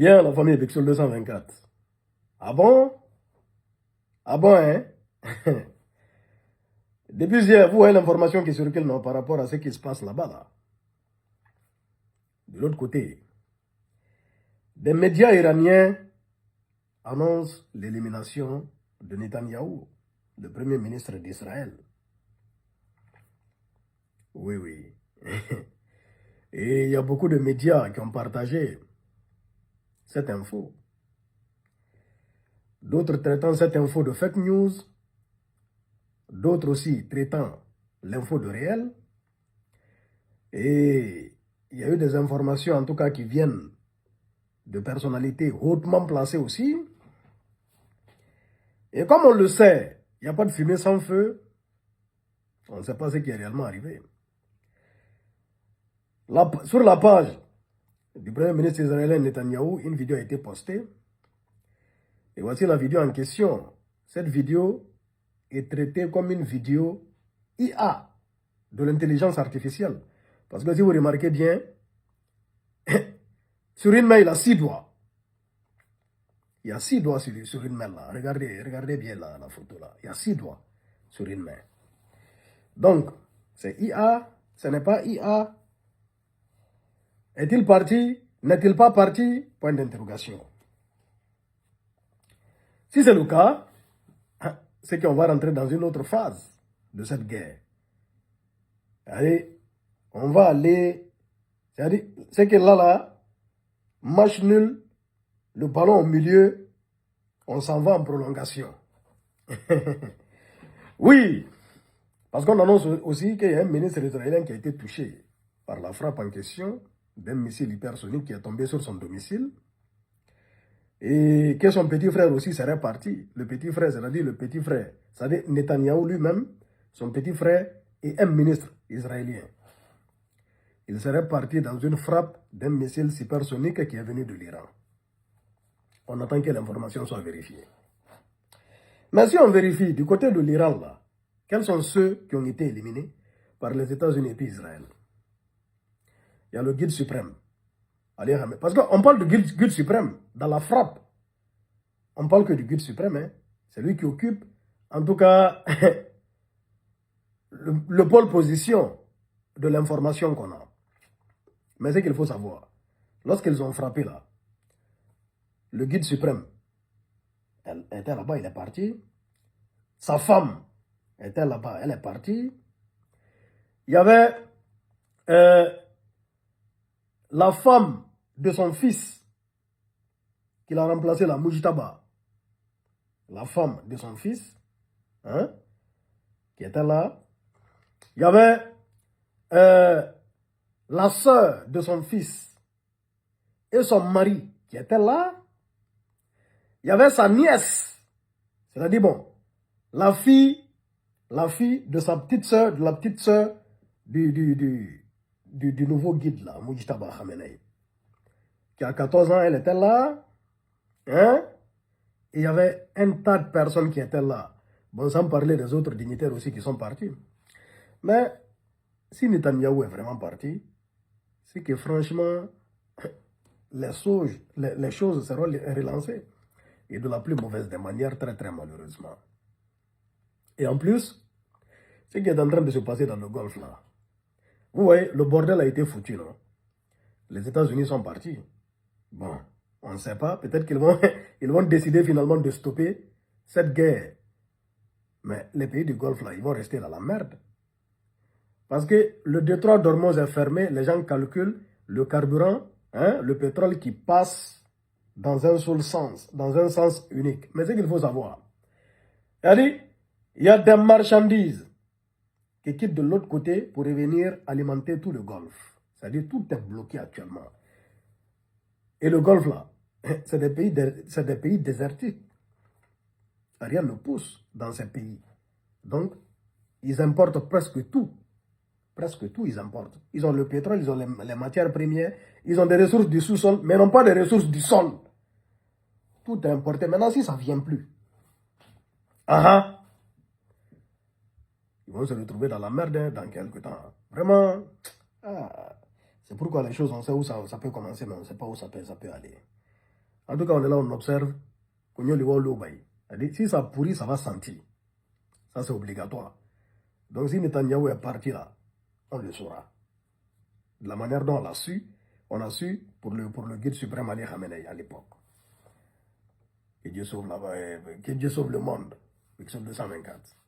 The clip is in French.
Bien, la famille Bixol 224. Ah bon? Ah bon, hein? Depuis hier, vous voyez l'information qui circule non, par rapport à ce qui se passe là-bas, là. De l'autre côté, des médias iraniens annoncent l'élimination de Netanyahou, le premier ministre d'Israël. Oui, oui. Et il y a beaucoup de médias qui ont partagé cette info. D'autres traitant cette info de fake news, d'autres aussi traitant l'info de réel. Et il y a eu des informations, en tout cas, qui viennent de personnalités hautement placées aussi. Et comme on le sait, il n'y a pas de fumée sans feu, on ne sait pas ce qui est réellement arrivé. Sur la page du premier ministre israélien Netanyahou, une vidéo a été postée. Et voici la vidéo en question. Cette vidéo est traitée comme une vidéo IA de l'intelligence artificielle. Parce que si vous remarquez bien, sur une main, il a 6 doigts. Il y a 6 doigts sur une main là. Regardez bien la photo là. Il y a 6 doigts sur une main. Donc, c'est IA, ce n'est pas IA. Est-il parti? N'est-il pas parti? Point d'interrogation. Si c'est le cas, c'est qu'on va rentrer dans une autre phase de cette guerre. Allez, on va aller, c'est que là, match nul, le ballon au milieu, on s'en va en prolongation. Oui, parce qu'on annonce aussi qu'il y a un ministre israélien qui a été touché par la frappe en question d'un missile hypersonique qui est tombé sur son domicile. Et que son petit frère aussi serait parti. Le petit frère, c'est-à-dire le petit frère, c'est-à-dire Netanyahou lui-même, son petit frère est un ministre israélien. Il serait parti dans une frappe d'un missile hypersonique qui est venu de l'Iran. On attend que l'information soit vérifiée. Mais si on vérifie du côté de l'Iran, là, quels sont ceux qui ont été éliminés par les États-Unis et puis Israël? Il y a le guide suprême. Parce qu'on parle de guide suprême dans la frappe. On parle que du guide suprême. Hein. C'est lui qui occupe, en tout cas, le pôle position de l'information qu'on a. Mais ce qu'il faut savoir, lorsqu'ils ont frappé là, le guide suprême elle était là-bas, il est parti. Sa femme était là-bas, elle est partie. Il y avait la femme de son fils qui l'a remplacé, la Mujtaba. La femme de son fils, hein, qui était là. Il y avait la sœur de son fils et son mari qui étaient là. Il y avait sa nièce, c'est-à-dire, bon, la fille de sa petite sœur, de la petite sœur du nouveau guide là, Mujtaba Khamenei, qui a 14 ans, elle était là, hein, et il y avait un tas de personnes qui étaient là. Bon, sans parler des autres dignitaires aussi qui sont partis. Mais, si Netanyahou est vraiment parti, c'est que franchement, les choses seront relancées. Et de la plus mauvaise des manières, très très malheureusement. Et en plus, ce qui est en train de se passer dans le Golfe là, vous voyez, le bordel a été foutu, non? Les États-Unis sont partis. Bon, on ne sait pas, peut-être qu'ils vont, ils vont décider finalement de stopper cette guerre. Mais les pays du Golfe là, ils vont rester dans la merde. Parce que le détroit d'Ormuz est fermé, les gens calculent le carburant, hein, le pétrole qui passe dans un seul sens, dans un sens unique. Mais ce qu'il faut savoir, il y a des marchandises qui quittent de l'autre côté pour revenir alimenter tout le Golfe. C'est-à-dire tout est bloqué actuellement. Et le Golfe là, c'est des pays désertiques. Rien ne pousse dans ces pays. Donc, ils importent presque tout. Presque tout, ils importent. Ils ont le pétrole, ils ont les matières premières, ils ont des ressources du sous-sol, mais non pas des ressources du sol. Tout est importé. Maintenant, si ça ne vient plus, ils vont se retrouver dans la merde dans quelques temps. Vraiment, c'est pourquoi les choses, on sait où ça peut commencer, mais on ne sait pas où ça peut aller. En tout cas, on est là, on observe. Si ça pourrit, ça va sentir. Ça, c'est obligatoire. Donc, si Netanyahou est parti là, on le saura. De la manière dont on a su pour le guide suprême Ali Khamenei à l'époque. Que Dieu sauve le monde. Épisode 224.